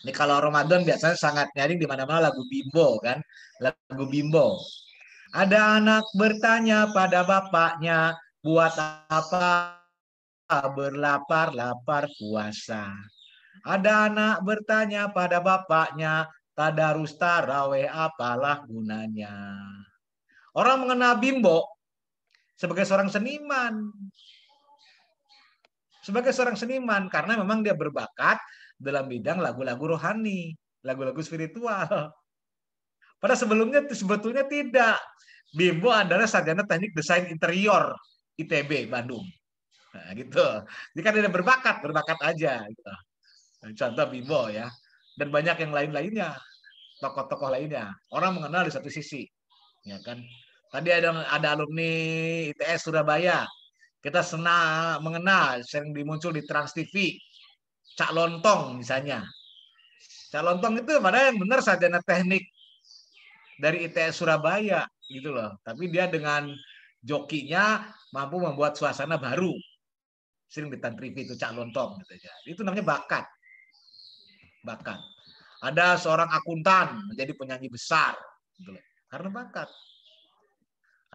Ini kalau Ramadan biasanya sangat nyaring di mana-mana lagu Bimbo kan, lagu Bimbo. Ada anak bertanya pada bapaknya, buat apa berlapar-lapar puasa? Ada anak bertanya pada bapaknya, tadarus taraweh apalah gunanya? Orang mengenal Bimbo sebagai seorang seniman, karena memang dia berbakat dalam bidang lagu-lagu rohani, lagu-lagu spiritual. Pada sebetulnya tidak. Bimbo adalah sarjana teknik desain interior ITB Bandung. Nah, gitu. Jadi kan dia berbakat aja. Gitu. Contoh Bimbo ya. Dan banyak yang lain-lainnya, tokoh-tokoh lainnya. Orang mengenal di satu sisi, ya kan. Tadi ada alumni ITS Surabaya. Kita mengenal, sering dimuncul di Trans TV. Cak Lontong misalnya. Cak Lontong itu padahal yang benar sarjana teknik dari ITS Surabaya gitu loh. Tapi dia dengan jokinya mampu membuat suasana baru. Sering di TV itu Cak Lontong gitu aja. Itu namanya bakat. Bakat. Ada seorang akuntan menjadi penyanyi besar gitu loh. Karena bakat.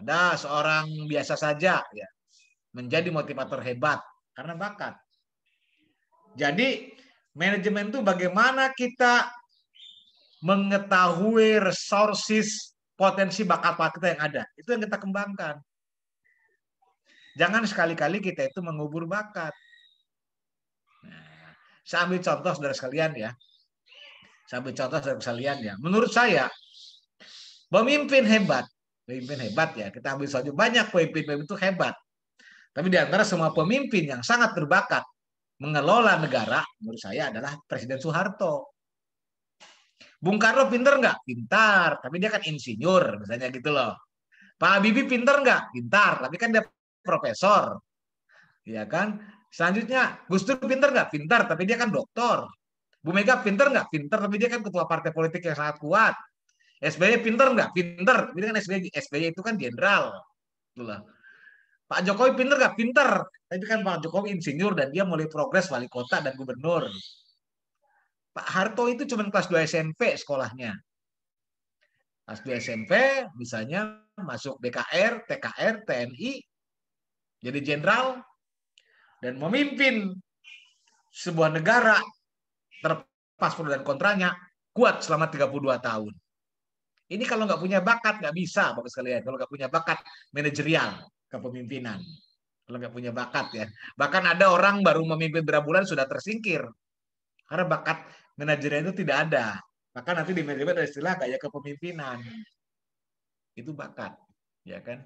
Ada seorang biasa saja ya menjadi motivator hebat karena bakat. Jadi manajemen itu bagaimana kita mengetahui resources potensi bakat-bakat kita yang ada. Itu yang kita kembangkan. Jangan sekali-kali kita itu mengubur bakat. Nah, saya ambil contoh saudara sekalian ya. Menurut saya pemimpin hebat ya. Kita ambil saja banyak pemimpin itu hebat. Tapi di antara semua pemimpin yang sangat berbakat mengelola negara, menurut saya adalah Presiden Soeharto. Bung Karno pinter nggak? Pintar, tapi dia kan insinyur, misalnya gitu loh. Pak Habibie pinter nggak? Pintar, tapi kan dia profesor, ya kan? Selanjutnya, Gus Dur pinter nggak? Pintar, tapi dia kan doktor. Bu Mega pinter nggak? Pinter, tapi dia kan ketua partai politik yang sangat kuat. SBY pinter nggak? Pinter, tapi dia kan SBY itu kan jenderal. Pak Jokowi pinter nggak? Pinter, tapi kan Pak Jokowi insinyur dan dia mulai progres wali kota dan gubernur. Pak Harto itu cuma kelas 2 SMP sekolahnya. Kelas 2 SMP, misalnya masuk BKR, TKR, TNI, jadi jenderal, dan memimpin sebuah negara terlepas pro dan kontranya, kuat selama 32 tahun. Ini kalau nggak punya bakat, nggak bisa, Bapak sekalian. Kalau nggak punya bakat manajerial, kepemimpinan. Kalau nggak punya bakat ya. Bahkan ada orang baru memimpin berapa bulan sudah tersingkir. Karena bakat manajerial itu tidak ada. Maka nanti di manajemen ada istilah kayak kepemimpinan. Itu bakat. Ya kan?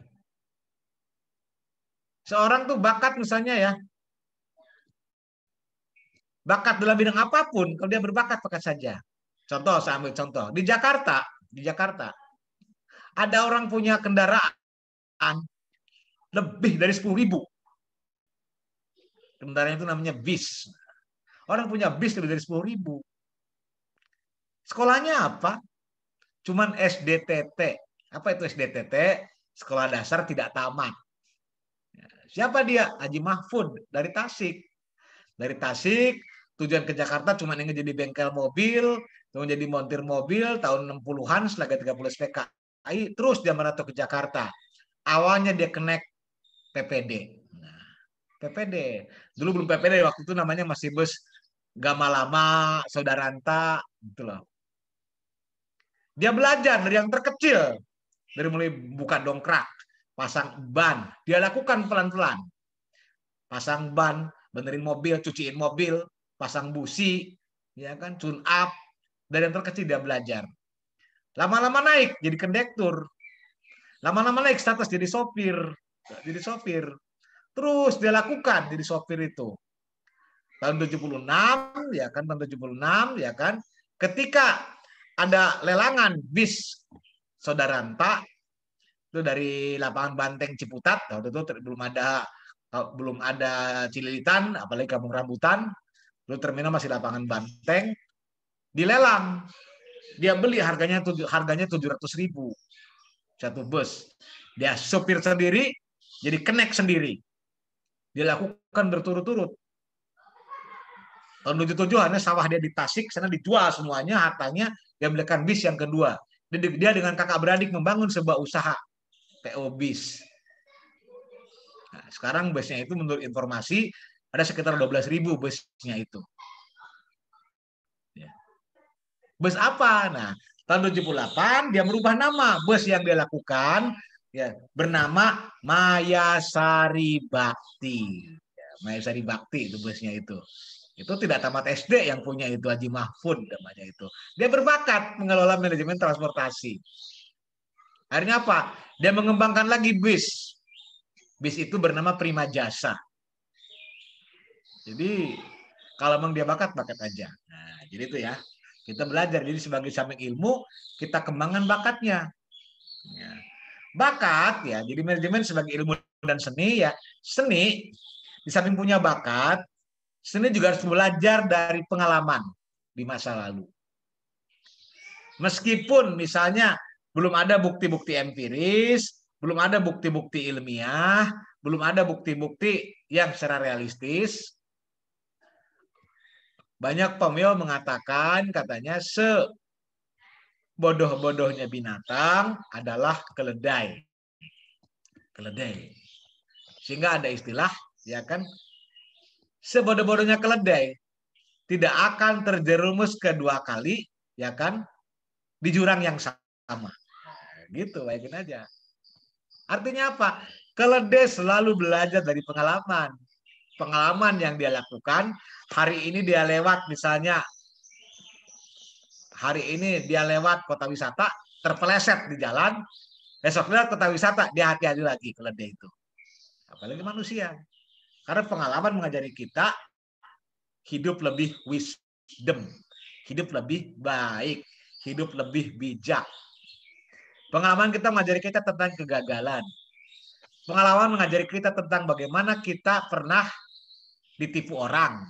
Seorang tuh bakat misalnya ya. Bakat dalam bidang apapun, kalau dia berbakat saja. Contoh, saya ambil contoh. Di Jakarta, ada orang punya kendaraan lebih dari 10.000. Kendaraan itu namanya bis. Orang punya bis lebih dari 10.000. Sekolahnya apa? Cuman SDTT. Apa itu SDTT? Sekolah dasar tidak tamat. Siapa dia? Haji Mahfud dari Tasik. Dari Tasik, tujuan ke Jakarta cuma ingin jadi bengkel mobil, kemudian jadi montir mobil tahun 60-an setelah 30 SPKI, terus dia merantau ke Jakarta. Awalnya dia connect PPD. Nah, PPD. Dulu belum PPD, waktu itu namanya masih bus Gama Lama, Saudaranta, gitu loh. Dia belajar dari yang terkecil, dari mulai buka dongkrak, pasang ban, dia lakukan pelan-pelan. Pasang ban, benerin mobil, cuciin mobil, pasang busi, ya kan, tune up, dari yang terkecil dia belajar. Lama-lama naik jadi kondektur. Lama-lama naik status jadi sopir. Terus dia lakukan jadi sopir itu. Tahun 76 ya kan, tahun 76 ya kan, ketika ada lelangan bis Saudaranta itu dari lapangan Banteng Ciputat, waktu itu belum ada Cililitan, apalagi Kampung Rambutan, dulu terminal masih lapangan Banteng, dilelang. Dia beli harganya 700.000 satu bus. Dia sopir sendiri, jadi connect sendiri. Dia lakukan berturut-turut. Tahun 77 hanya sawah dia di Tasik, sana dijual semuanya, hartanya dia belikan bis yang kedua. Dia dengan kakak beradik membangun sebuah usaha PO bis. Nah, sekarang busnya itu menurut informasi ada sekitar 12.000 busnya itu. Ya. Bus apa? Nah, tahun 78 dia merubah nama. Bus yang dia lakukan ya bernama Mayasari Bakti. Ya, Mayasari Bakti itu busnya itu. Itu tidak tamat SD yang punya itu, Haji Mahfud namanya itu. Dia berbakat mengelola manajemen transportasi. Akhirnya apa? Dia mengembangkan lagi bis. Bis itu bernama Prima Jasa. Jadi kalau memang dia bakat aja. Nah, jadi itu ya. Kita belajar. Jadi sebagai samping ilmu, kita kembangkan bakatnya. Ya. Bakat ya. Jadi manajemen sebagai ilmu dan seni ya. Seni di samping punya bakat, seni juga harus belajar dari pengalaman di masa lalu. Meskipun misalnya belum ada bukti-bukti empiris, belum ada bukti-bukti ilmiah, belum ada bukti-bukti yang secara realistis, banyak pemil mengatakan katanya sebodoh-bodohnya binatang adalah keledai. Keledai. Sehingga ada istilah ya kan, sebodoh-bodohnya keledai tidak akan terjerumus kedua kali ya kan di jurang yang sama. Gitu, baikin aja. Artinya apa? Keledai selalu belajar dari pengalaman. Pengalaman yang dia lakukan, hari ini dia lewat misalnya, hari ini dia lewat kota wisata, terpeleset di jalan, besok lewat kota wisata, dia hati-hati lagi keledai itu. Apalagi manusia. Karena pengalaman mengajari kita hidup lebih wisdom, hidup lebih baik, hidup lebih bijak. Pengalaman kita mengajari kita tentang kegagalan. Pengalaman mengajari kita tentang bagaimana kita pernah ditipu orang.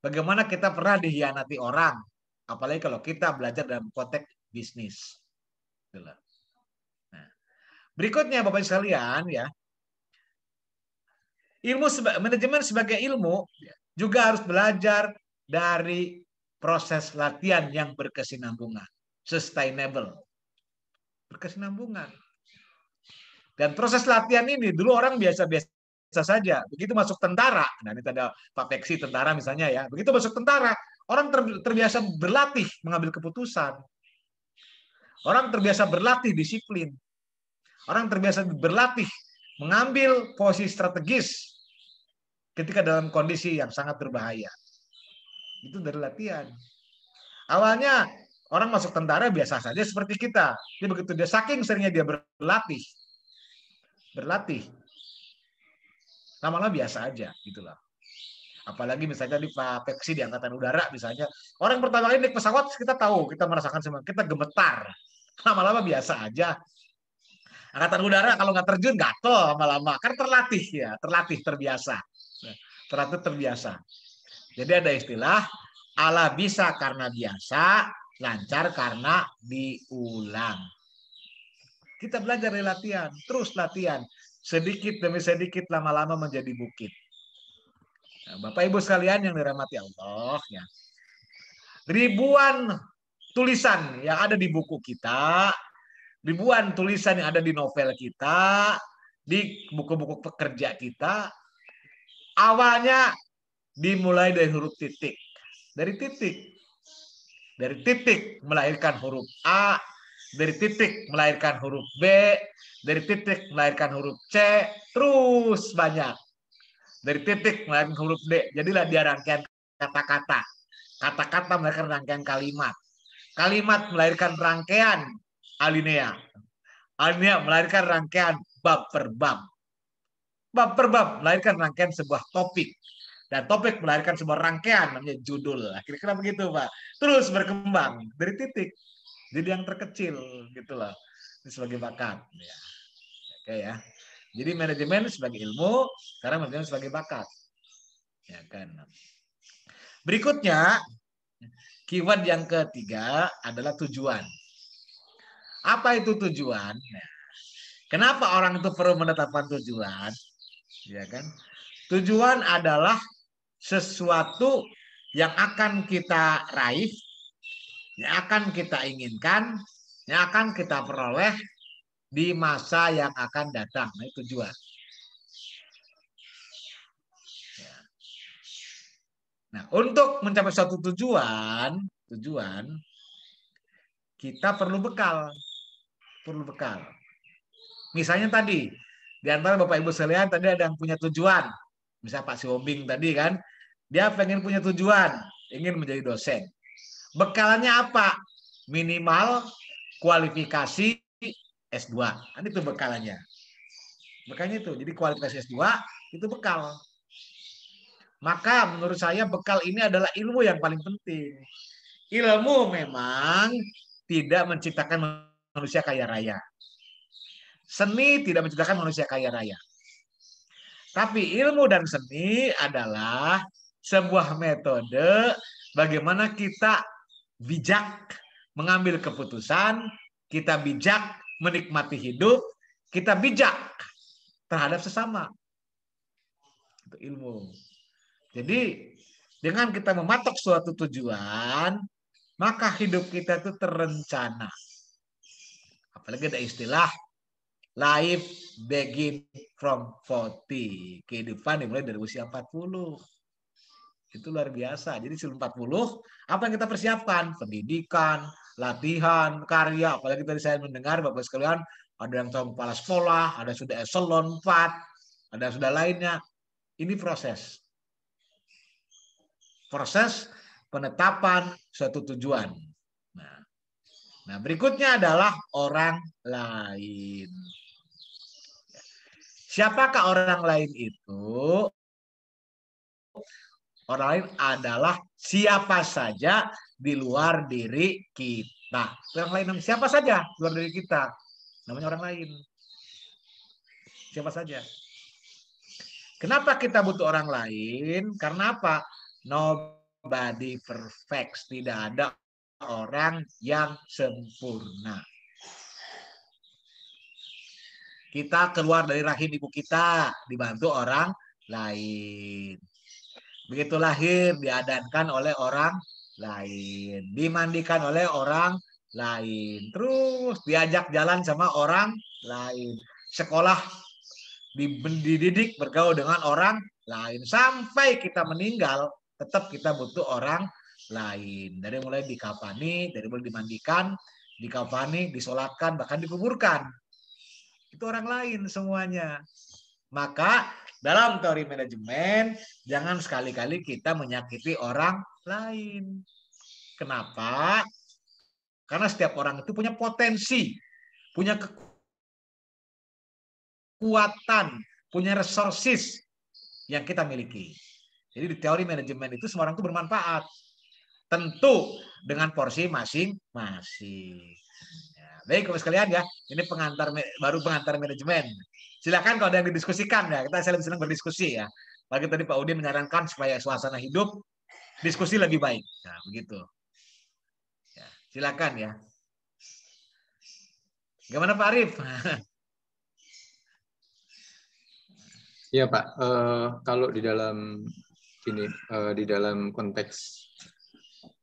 Bagaimana kita pernah dikhianati orang. Apalagi kalau kita belajar dalam konteks bisnis. Nah, berikutnya Bapak sekalian ya. Manajemen sebagai ilmu juga harus belajar dari proses latihan yang berkesinambungan. Sustainable. Berkesinambungan. Dan proses latihan ini dulu orang biasa-biasa saja. Begitu masuk tentara, nah ini ada Pak Peksi tentara misalnya ya. Begitu masuk tentara, orang terbiasa berlatih mengambil keputusan. Orang terbiasa berlatih disiplin. Orang terbiasa berlatih mengambil posisi strategis ketika dalam kondisi yang sangat berbahaya. Itu dari latihan. Awalnya orang masuk tentara biasa saja seperti kita. Jadi begitu dia saking seringnya dia berlatih, lama-lama biasa aja gitulah. Apalagi misalnya di Pak Peksi di Angkatan Udara misalnya, orang pertama kali naik pesawat kita tahu, kita merasakan semua, kita gemetar. Lama-lama biasa aja. Angkatan Udara kalau nggak terjun gatel lama-lama, kan terlatih ya, terbiasa. Terlatih terbiasa. Jadi ada istilah ala bisa karena biasa, lancar karena diulang. Kita belajar dari latihan, terus latihan. Sedikit demi sedikit lama-lama menjadi bukit. Nah, Bapak Ibu sekalian yang dirahmati Allah, ya. Ribuan tulisan yang ada di buku kita, ribuan tulisan yang ada di novel kita, di buku-buku pekerja kita, awalnya dimulai dari huruf titik. Dari titik melahirkan huruf A, dari titik melahirkan huruf B, dari titik melahirkan huruf C, terus banyak. Dari titik melahirkan huruf D. Jadilah dia rangkaian kata-kata. Kata-kata melahirkan rangkaian kalimat. Kalimat melahirkan rangkaian alinea. Alinea melahirkan rangkaian bab per bab. Bab per bab melahirkan rangkaian sebuah topik. Dan topik melahirkan sebuah rangkaian namanya judul. Kira-kira begitu, Pak. Terus berkembang dari titik. Jadi yang terkecil gitu loh. Ini sebagai bakat. Ya. Oke ya. Jadi manajemen sebagai ilmu, sekarang manajemen sebagai bakat. Ya kan. Berikutnya, keyword yang ketiga adalah tujuan. Apa itu tujuan? Kenapa orang itu perlu menetapkan tujuan? Ya kan? Tujuan adalah sesuatu yang akan kita raih, yang akan kita inginkan, yang akan kita peroleh di masa yang akan datang. Nah, itu tujuan. Nah, untuk mencapai suatu tujuan kita perlu bekal, Misalnya tadi, di antara Bapak Ibu sekalian tadi ada yang punya tujuan. Misal Pak Siobing tadi kan, dia pengen punya tujuan, ingin menjadi dosen. Bekalnya apa? Minimal kualifikasi S2. Kan itu bekalnya. Bekalnya itu. Jadi kualifikasi S2 itu bekal. Maka menurut saya bekal ini adalah ilmu yang paling penting. Ilmu memang tidak menciptakan manusia kaya raya. Seni tidak menciptakan manusia kaya raya. Tapi ilmu dan seni adalah sebuah metode bagaimana kita bijak mengambil keputusan, kita bijak menikmati hidup, kita bijak terhadap sesama. Itu ilmu. Jadi dengan kita mematok suatu tujuan, maka hidup kita itu terencana. Apalagi ada istilah life begin from 40. Kehidupan dimulai dari usia 40. Itu luar biasa. Jadi sebelum 40, apa yang kita persiapkan? Pendidikan, latihan, karya. Apalagi tadi saya mendengar Bapak sekalian, ada yang calon kepala sekolah, ada sudah eselon 4, ada sudah lainnya. Ini proses. Proses penetapan suatu tujuan. Nah, berikutnya adalah orang lain. Siapakah orang lain itu? Orang lain adalah siapa saja di luar diri kita. Orang lain siapa saja di luar diri kita. Namanya orang lain. Siapa saja. Kenapa kita butuh orang lain? Karena apa? Nobody perfect. Tidak ada orang yang sempurna. Kita keluar dari rahim ibu kita dibantu orang lain. Begitu lahir diadankan oleh orang lain, dimandikan oleh orang lain, terus diajak jalan sama orang lain, sekolah dididik bergaul dengan orang lain, sampai kita meninggal tetap kita butuh orang lain. Dari mulai dikafani, dari mulai dimandikan, dikafani, disolatkan, bahkan dikuburkan. Itu orang lain semuanya. Maka dalam teori manajemen, jangan sekali-kali kita menyakiti orang lain. Kenapa? Karena setiap orang itu punya potensi, punya kekuatan, punya resources yang kita miliki. Jadi di teori manajemen itu semua orang itu bermanfaat. Tentu dengan porsi masing-masing. Ya, baik Bapak sekalian ya, ini baru pengantar manajemen. Silakan kalau ada yang didiskusikan ya, saya lebih senang berdiskusi ya. Bagi tadi Pak Udin menyarankan supaya suasana hidup diskusi lebih baik. Nah, begitu. Ya, silakan ya. Gimana Pak Arif? Iya Pak, kalau di dalam di dalam konteks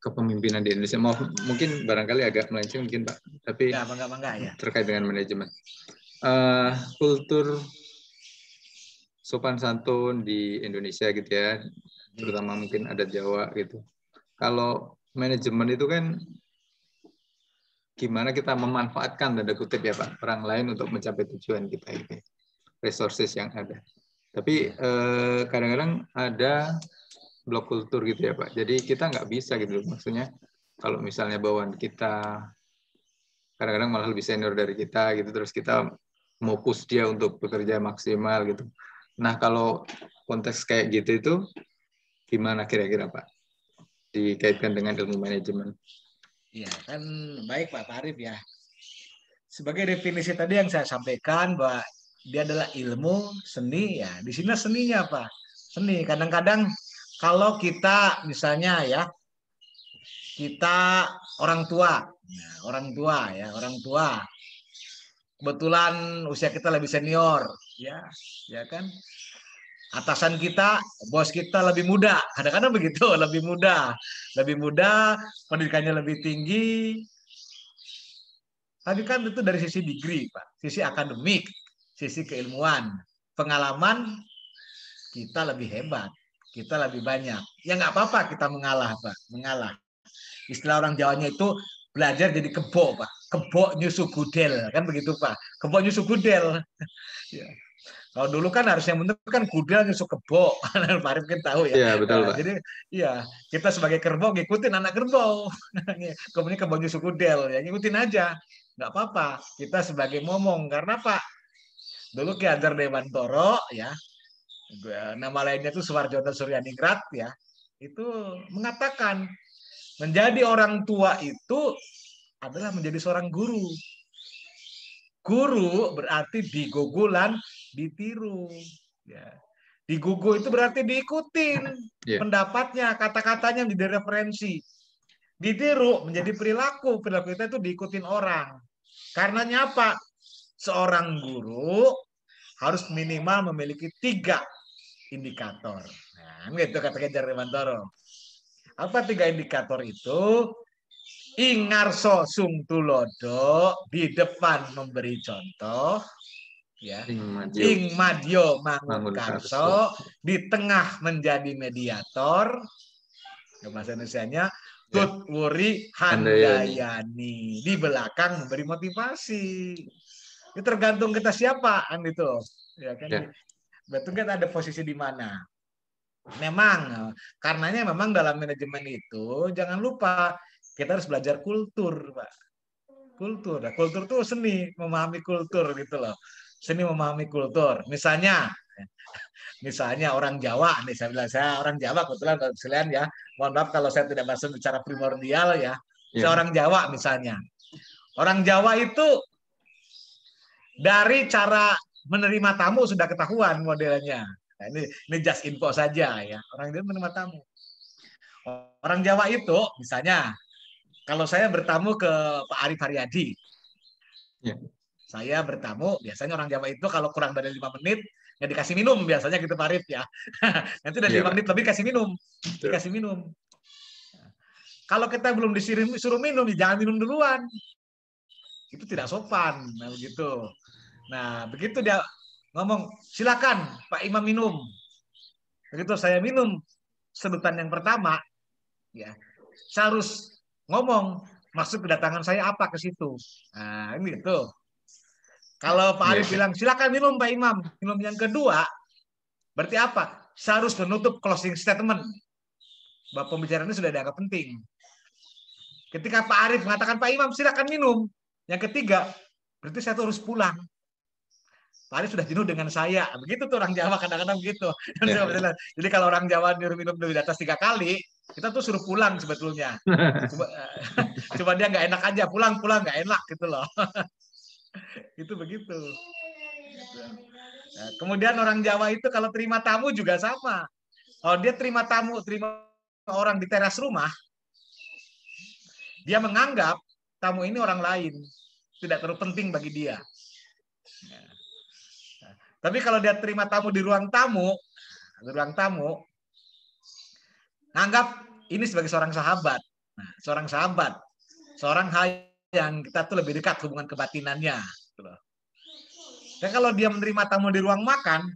kepemimpinan di Indonesia, mungkin barangkali agak melenceng mungkin Pak, tapi ya, bangga ya. Terkait dengan manajemen. Kultur sopan santun di Indonesia gitu ya, terutama mungkin adat Jawa gitu. Kalau manajemen itu kan gimana kita memanfaatkan tanda kutip ya Pak, orang lain untuk mencapai tujuan kita itu, resources yang ada. Tapi kadang-kadang ada blok kultur gitu ya Pak. Jadi kita nggak bisa gitu, maksudnya kalau misalnya bawaan kita kadang-kadang malah lebih senior dari kita gitu, terus kita mau push dia untuk bekerja maksimal gitu. Nah kalau konteks kayak gitu itu gimana kira-kira Pak dikaitkan dengan ilmu manajemen? Iya kan baik Pak Arif ya. Sebagai definisi tadi yang saya sampaikan bahwa dia adalah ilmu seni ya. Di sini seninya apa? Seni. Kadang-kadang kalau kita misalnya ya kita orang tua kebetulan usia kita lebih senior ya kan Atasan kita, bos kita lebih muda. Kadang-kadang begitu, lebih muda, pendidikannya lebih tinggi. Tapi kan itu dari sisi degree, Pak, sisi akademik, sisi keilmuan, pengalaman kita lebih hebat, kita lebih banyak. Ya nggak apa-apa kita mengalah, Pak, mengalah. Istilah orang Jawanya itu belajar jadi kebo, Pak. Kebo nyusu gudel, kan begitu, Pak. Kebo nyusu gudel. Ya. Kalau dulu kan harusnya benar kan gudel nyusu kebo. Pak Arif kan tahu ya. Iya, betul, Nah, Pak. jadi iya, kita sebagai kerbau ngikutin anak kerbau. Kemudian kebo nyusu gudel, ya ngikutin aja. Nggak apa-apa. Kita sebagai momong. Karena Pak, dulu Ki Hajar Dewantoro, ya, nama lainnya itu Suwarjono Suryaningrat, ya, itu mengatakan menjadi orang tua itu adalah menjadi seorang guru. Guru berarti digogulan, ditiru. Ya. Digugu itu berarti diikutin pendapatnya, kata-katanya menjadi referensi. Ditiru menjadi perilaku. Perilaku kita itu diikutin orang. Karenanya apa? Seorang guru harus minimal memiliki 3 indikator. Nah, gitu kata Ki Hajar Dewantoro. Apa 3 indikator itu? Ingarso sung tulodo, di depan memberi contoh, ya. Ing madyo mangun karso, di tengah menjadi mediator. Bahasa Indonesianya tut wuri handayani, di belakang memberi motivasi. Itu tergantung kita siapa, kan itu. Ya kan. Betul kan ada posisi di mana. Memang karenanya memang dalam manajemen itu jangan lupa kita harus belajar kultur, Pak. Kultur. Nah, kultur itu seni memahami kultur gitu loh. Seni memahami kultur. Misalnya orang Jawa nih, saya bilang saya orang Jawa kebetulan sekalian ya. Mohon maaf kalau saya tidak masuk bicara primordial ya. Saya orang Jawa misalnya. Orang Jawa itu dari cara menerima tamu sudah ketahuan modelnya. Nah, ini just info saja ya. Orang Jawa menerima tamu. Orang Jawa itu misalnya kalau saya bertamu ke Pak Arif Haryadi, saya bertamu, biasanya orang Jawa itu kalau kurang dari 5 menit, ya dikasih minum biasanya gitu Pak Arif ya. Nanti dari 5 menit lebih dikasih minum. Kalau kita belum disuruh minum, ya jangan minum duluan. Itu tidak sopan, nah begitu. Nah begitu dia ngomong, silakan Pak Imam minum. Begitu saya minum sedutan yang pertama, ya saya harus ngomong maksud kedatangan saya apa ke situ. Nah, ini itu. Kalau Pak Arif bilang silakan minum Pak Imam, minum yang kedua, berarti apa? Saya harus menutup closing statement. Bahwa pembicaraan ini sudah dianggap penting. Ketika Pak Arif mengatakan Pak Imam silakan minum, yang ketiga, berarti saya harus pulang. Pak Arif sudah jenuh dengan saya. Begitu tuh orang Jawa kadang-kadang begitu. Jadi kalau orang Jawa nyuruh minum di atas 3 kali, kita tuh suruh pulang sebetulnya. Coba dia nggak enak aja, pulang nggak enak gitu loh. Itu begitu. Nah, kemudian orang Jawa itu kalau terima tamu juga sama. Kalau dia terima orang di teras rumah, dia menganggap tamu ini orang lain, tidak terlalu penting bagi dia. Tapi kalau dia terima tamu di ruang tamu, anggap ini sebagai seorang sahabat. Nah, seorang hal yang kita tuh lebih dekat hubungan kebatinannya. Dan kalau dia menerima tamu di ruang makan,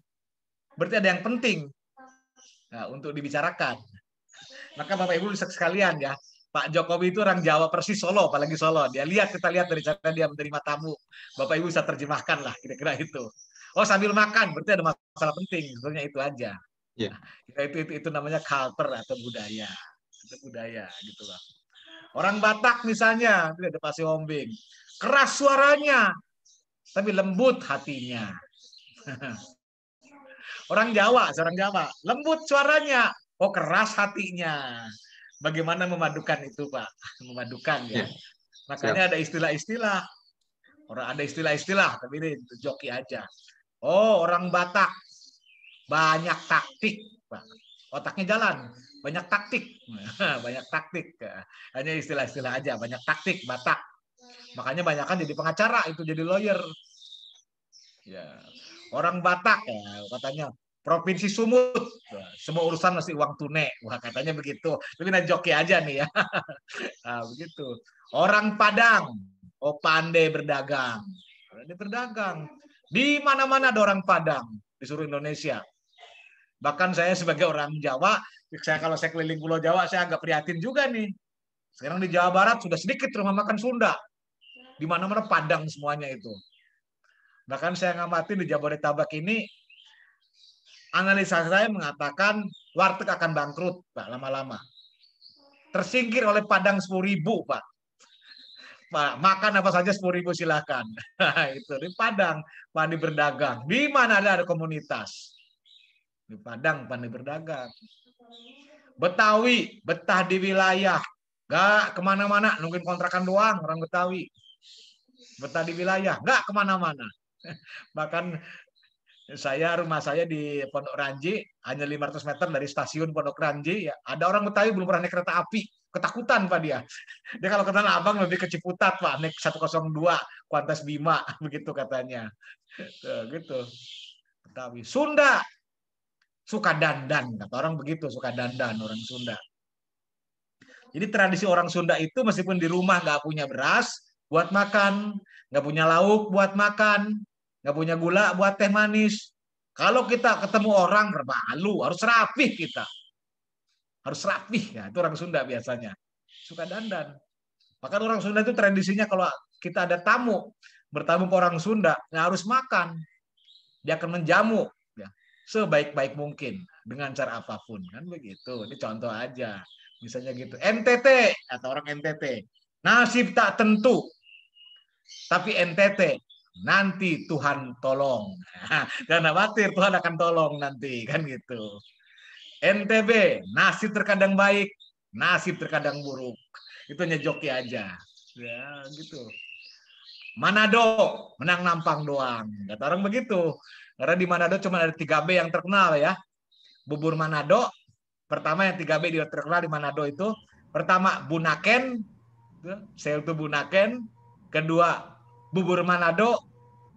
berarti ada yang penting untuk dibicarakan. Maka Bapak Ibu bisa sekalian ya, Pak Jokowi itu orang Jawa persis Solo, apalagi Solo. Kita lihat dari cara dia menerima tamu. Bapak Ibu bisa terjemahkan lah kira-kira itu. Oh sambil makan, berarti ada masalah penting. Sebetulnya itu aja. Nah, itu namanya culture atau budaya. Itu budaya gitu loh. Orang Batak misalnya, tidak ada pasi ombing. Keras suaranya, tapi lembut hatinya. Orang Jawa, lembut suaranya, oh keras hatinya. Bagaimana memadukan itu, Pak? Memadukan ya. Makanya ada istilah-istilah. Ada istilah-istilah, tapi ini joki aja. Oh, orang Batak banyak taktik, Pak. Otaknya jalan, banyak taktik. Banyak taktik. Hanya istilah-istilah aja, banyak taktik Batak. Makanya banyak kan jadi pengacara, itu jadi lawyer. Ya. Orang Batak ya, katanya Provinsi Sumut, semua urusan masih uang tunai. Wah, katanya begitu. Tapi joki aja nih ya. Nah, begitu. Orang Padang, oh pandai berdagang. Pandai berdagang. Di mana-mana ada orang Padang di seluruh Indonesia. Bahkan saya sebagai orang Jawa, kalau saya keliling Pulau Jawa, saya agak prihatin juga nih. Sekarang di Jawa Barat sudah sedikit rumah makan Sunda. Di mana-mana Padang semuanya itu. Bahkan saya ngamatin di Jabodetabek ini, analisa saya mengatakan warteg akan bangkrut, Pak, lama-lama. Tersingkir oleh Padang 10.000, Pak. Pak, makan apa saja 10.000 silakan. Itu di Padang, pandai berdagang. Di mana ada komunitas. Di Padang pandai berdagang. Betawi, betah di wilayah. Gak kemana-mana, nungguin kontrakan doang orang Betawi. Betah di wilayah, gak kemana-mana. Bahkan rumah saya di Pondok Ranji, hanya 500 meter dari stasiun Pondok Ranji. Ya, ada orang Betawi belum pernah naik kereta api. Ketakutan, Pak, dia. Dia kalau ke Tanah Abang lebih ke Ciputat, Pak. Naik 102, Kuantas Bima, begitu katanya. Gitu. Betawi. Sunda, suka dandan. Kata orang begitu, suka dandan orang Sunda. Jadi tradisi orang Sunda itu meskipun di rumah nggak punya beras buat makan, nggak punya lauk buat makan, nggak punya gula buat teh manis. Kalau kita ketemu orang malu, harus rapih kita. Harus rapih, ya itu orang Sunda biasanya. Suka dandan. Bahkan orang Sunda itu tradisinya kalau kita ada tamu, bertamu ke orang Sunda, ya harus makan. Dia akan menjamu ya, sebaik-baik mungkin dengan cara apapun, kan begitu. Ini contoh aja. Misalnya gitu. NTT atau orang NTT, nasib tak tentu. Tapi NTT nanti Tuhan tolong. Jangan khawatir, Tuhan akan tolong nanti, kan gitu. NTB, nasib terkadang baik, nasib terkadang buruk. Itu hanya joki aja. Ya, gitu. Manado, menang nampang doang. Kata orang begitu. Karena di Manado cuma ada 3B yang terkenal ya. Bubur Manado, pertama yang 3B dia terkenal di Manado itu. Pertama, Bunaken, sel itu Bunaken. Kedua, bubur Manado.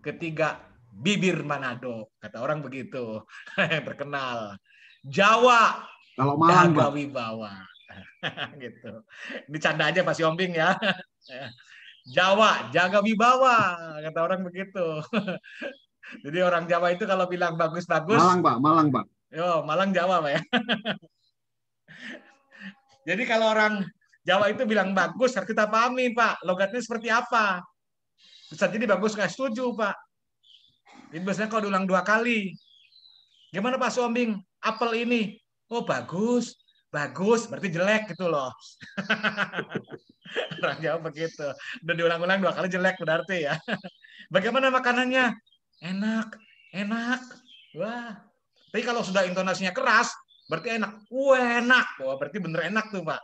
Ketiga, bibir Manado. Kata orang begitu. Yang terkenal. Jawa, Kalau Malang, Pak. Wibawa. Gitu. Ini canda aja Pak Siombing ya. Jawa, jaga wibawa, kata orang begitu. Jadi orang Jawa itu kalau bilang bagus-bagus. Malang, Pak. Malang, Pak. Yo, Malang Jawa, Pak ya. Jadi kalau orang Jawa itu bilang bagus, harus kita pahami, Pak. Logatnya seperti apa? Bisa jadi bagus, nggak setuju, Pak. Jadi biasanya kalau diulang 2 kali. Gimana Pak Siombing? Apel ini. Oh, bagus. Bagus, berarti jelek gitu loh. Orang Jawa begitu. Udah diulang-ulang 2 kali jelek berarti ya. Bagaimana makanannya? Enak, enak. Wah. Tapi kalau sudah intonasinya keras, berarti enak. Enak. Wah, berarti bener enak tuh, Pak.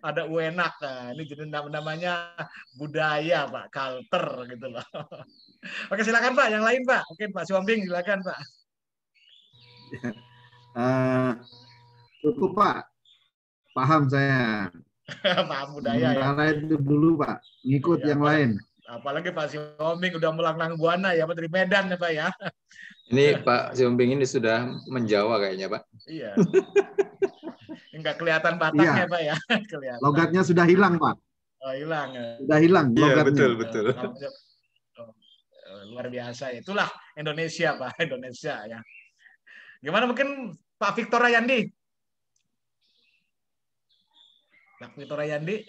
Ada enak. Nah, ini jadi namanya budaya, Pak. Culture gitu loh. Oke, silakan Pak. Yang lain, Pak. Mungkin Pak Siombing, silakan, Pak. Cukup, Pak. Paham saya. Paham budaya ya. Sementara itu dulu, Pak. Ngikut Iya, yang lain. Apalagi Pak Siombing udah melanglang buana ya, Pak, dari Medan ya Pak ya. Ini Pak Siombing ini sudah menjawa kayaknya, Pak. Iya. Enggak kelihatan Bataknya, Iya. Pak ya. Kelihatan. Logatnya sudah hilang, Pak. Oh, hilang. Sudah hilang Iya, logatnya. betul. Luar biasa ya. Itulah Indonesia, Pak. Indonesia ya. Gimana mungkin Pak Victor Rayandi? Pak Victor Rayandi?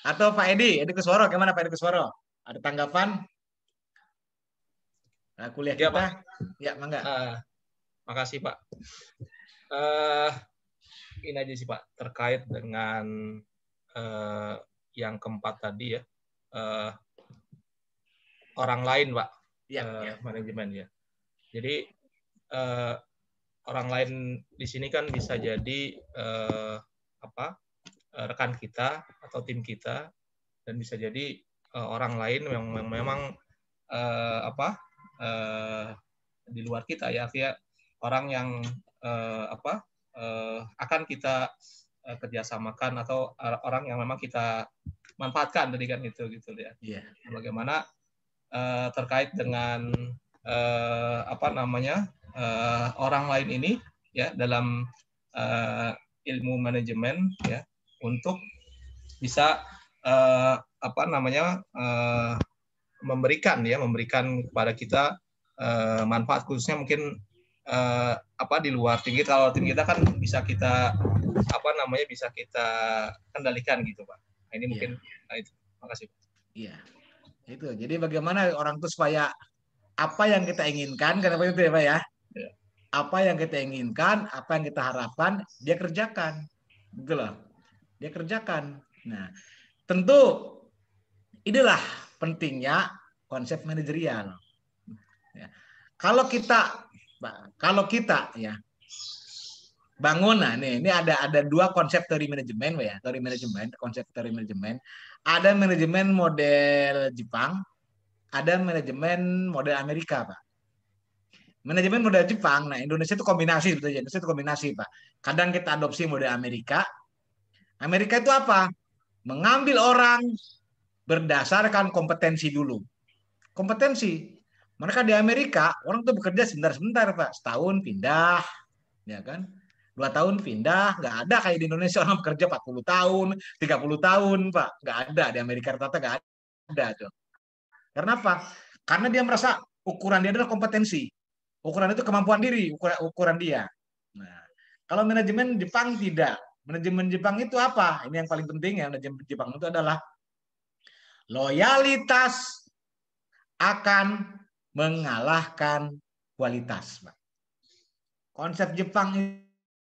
Atau Pak Edi Kusworo, gimana Pak Edi Kusworo? Ada tanggapan? Nah, kuliah Ya, kita? Pak. Ya, mangga. Makasih, Pak. Ini aja sih, Pak, terkait dengan yang keempat tadi ya. Orang lain, Pak. Ya. Manajemen ya. Jadi orang lain di sini kan bisa jadi rekan kita atau tim kita, dan bisa jadi orang lain yang memang di luar kita ya, artinya orang yang akan kita kerjasamakan atau orang yang memang kita manfaatkan tadi kan gitu ya. Iya. Bagaimana terkait dengan orang lain ini ya dalam ilmu manajemen ya untuk bisa memberikan kepada kita manfaat, khususnya mungkin di luar tim kita. Kalau tim kita kan bisa kita bisa kita kendalikan gitu Pak. Nah, ini mungkin itu. Makasih. Iya. Itu. Jadi bagaimana orang itu supaya apa yang kita inginkan, kenapa itu ya Pak ya? Ya. Apa yang kita inginkan, apa yang kita harapkan, dia kerjakan. Gitu loh. Dia kerjakan. Nah, tentu inilah pentingnya konsep manajerial. Ya. Kalau kita ya bangun, nah ini ada dua konsep teori manajemen ya, konsep teori manajemen. Ada manajemen model Jepang, ada manajemen model Amerika, Pak. Manajemen model Jepang, nah Indonesia itu kombinasi sebetulnya. Indonesia itu kombinasi, Pak. Kadang kita adopsi model Amerika. Amerika itu apa? Mengambil orang berdasarkan kompetensi dulu. Kompetensi. Mereka di Amerika, orang tuh bekerja sebentar-sebentar, Pak. Setahun pindah, ya kan? 2 tahun pindah, nggak ada kayak di Indonesia orang bekerja 40 tahun, 30 tahun, Pak. Nggak ada. Di Amerika rata-rata nggak ada tuh. Karena apa? Karena dia merasa ukuran dia adalah kompetensi. Ukuran itu kemampuan diri, ukuran dia. Nah, kalau manajemen Jepang tidak. Manajemen Jepang itu apa? Ini yang paling penting ya, manajemen Jepang itu adalah loyalitas akan mengalahkan kualitas, Pak. Konsep Jepang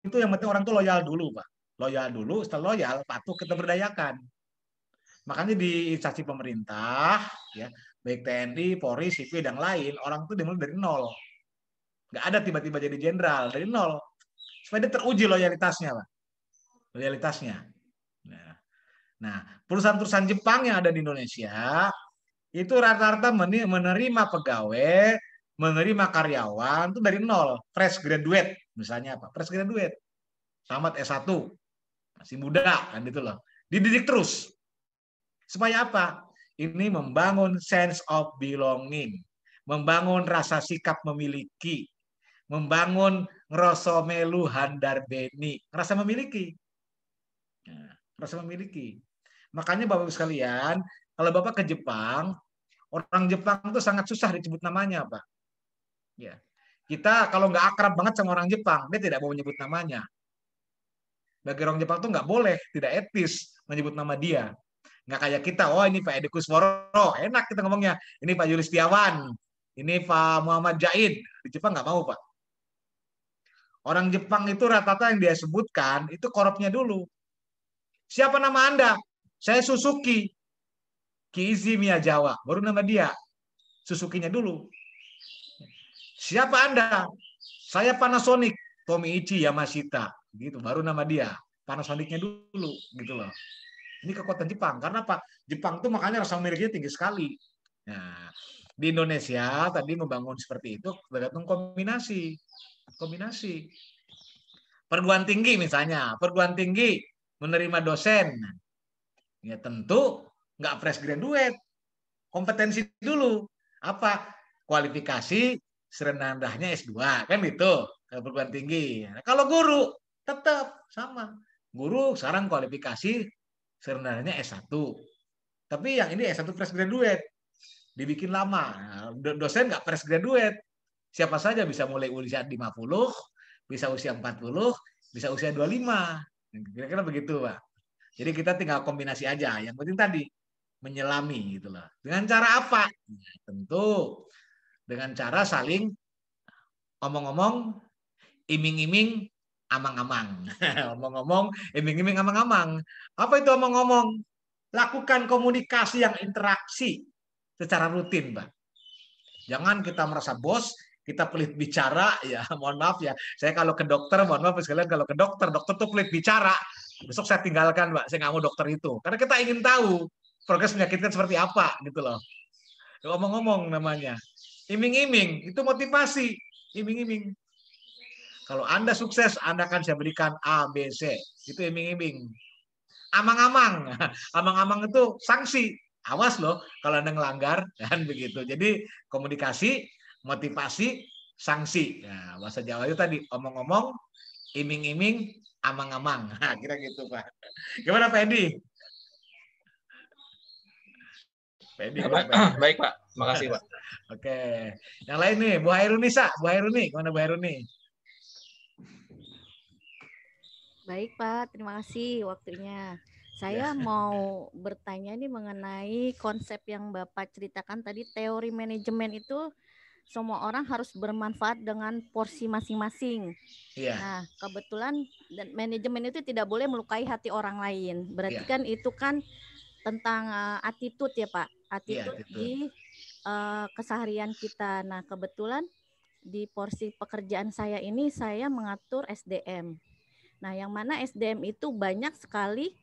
itu yang penting orang tuh loyal dulu, Pak. Loyal dulu, setelah loyal, patuh kita berdayakan. Makanya di instansi pemerintah, ya, baik TNI, Polri, sipil, dan lain, orang tuh dimulai dari nol. Nggak ada tiba-tiba jadi jenderal, dari nol. Supaya dia teruji loyalitasnya, Pak. Loyalitasnya. Nah, perusahaan-perusahaan Jepang yang ada di Indonesia, itu rata-rata menerima pegawai, menerima karyawan itu dari nol, fresh graduate misalnya apa? Fresh graduate, tamat S1, masih muda kan gitu loh. Dididik terus. Supaya apa? Ini membangun sense of belonging, membangun rasa sikap memiliki, membangun ngerasa melu handar beni, ngerasa memiliki. Nah, ngerasa memiliki. Makanya Bapak Ibu sekalian, kalau Bapak ke Jepang, orang Jepang itu sangat susah disebut namanya, Pak. Ya. Kita kalau nggak akrab banget sama orang Jepang, dia tidak mau menyebut namanya. Bagi orang Jepang itu nggak boleh, tidak etis menyebut nama dia. Nggak kayak kita, oh ini Pak Edi Kusworo, enak kita ngomongnya. Ini Pak Yuli Setiawan, ini Pak Muhammad Jaid. Di Jepang nggak mau, Pak. Orang Jepang itu rata-rata yang dia sebutkan, itu korupnya dulu. Siapa nama Anda? Saya Suzuki. Kiizi Miyazawa, baru nama dia. Suzuki-nya dulu. Siapa Anda? Saya Panasonic, Tomiichi Yamashita. Gitu, baru nama dia. Panasonic-nya dulu, gitu loh. Ini kekuatan Jepang. Karena apa? Jepang itu makanya rasa memilikinya tinggi sekali. Nah, di Indonesia tadi membangun seperti itu tergantung kombinasi. Kombinasi. Perguruan tinggi misalnya, perguruan tinggi menerima dosen. Ya tentu nggak fresh graduate. Kompetensi dulu. Apa? Kualifikasi serendah-rendahnya S2. Kan gitu. Kalau perguruan tinggi. Nah, kalau guru, tetap sama. Guru sekarang kualifikasi serendah-rendahnya S1. Tapi yang ini S1 fresh graduate. Dibikin lama. Dosen nggak fresh graduate. Siapa saja bisa mulai usia 50, bisa usia 40, bisa usia 25. Kira-kira begitu, Pak. Jadi kita tinggal kombinasi aja. Yang penting tadi menyelami gitu loh. Dengan cara apa? Nah, tentu dengan cara saling omong-omong, iming-iming, amang-amang. Omong-omong, iming-iming, amang-amang. Apa itu omong-omong? Lakukan komunikasi yang interaksi secara rutin, Pak. Jangan kita merasa bos, kita pelit bicara, ya mohon maaf ya. Saya kalau ke dokter, mohon maaf sekalian, kalau ke dokter tuh pelit bicara. Besok saya tinggalkan, Pak. Saya nggak mau dokter itu. Karena kita ingin tahu progres penyakitnya seperti apa, gitu loh. Ngomong-ngomong namanya. Iming-iming, itu motivasi. Iming-iming. Kalau Anda sukses, Anda akan saya berikan A, B, C. Itu iming-iming. Amang-amang. Amang-amang itu sanksi. Awas loh kalau Anda ngelanggar. Dan begitu. Jadi komunikasi motivasi, sanksi. Nah, bahasa Jawa itu tadi omong-omong, iming-iming, amang-amang. Nah, kira gitu Pak. Gimana Pak Edi? Pak Edi, Baik Pak, makasih Pak. Oke, yang lain nih, Bu Hairunisa, Bu Hairuni, gimana Bu Hairuni? Baik Pak, terima kasih waktunya. Saya mau bertanya nih mengenai konsep yang Bapak ceritakan tadi, teori manajemen itu semua orang harus bermanfaat dengan porsi masing-masing. Iya. Nah, kebetulan dan manajemen itu tidak boleh melukai hati orang lain. Berarti kan itu kan tentang attitude ya Pak, attitude di keseharian kita. Nah, kebetulan di porsi pekerjaan saya ini saya mengatur SDM. Nah, yang mana SDM itu banyak sekali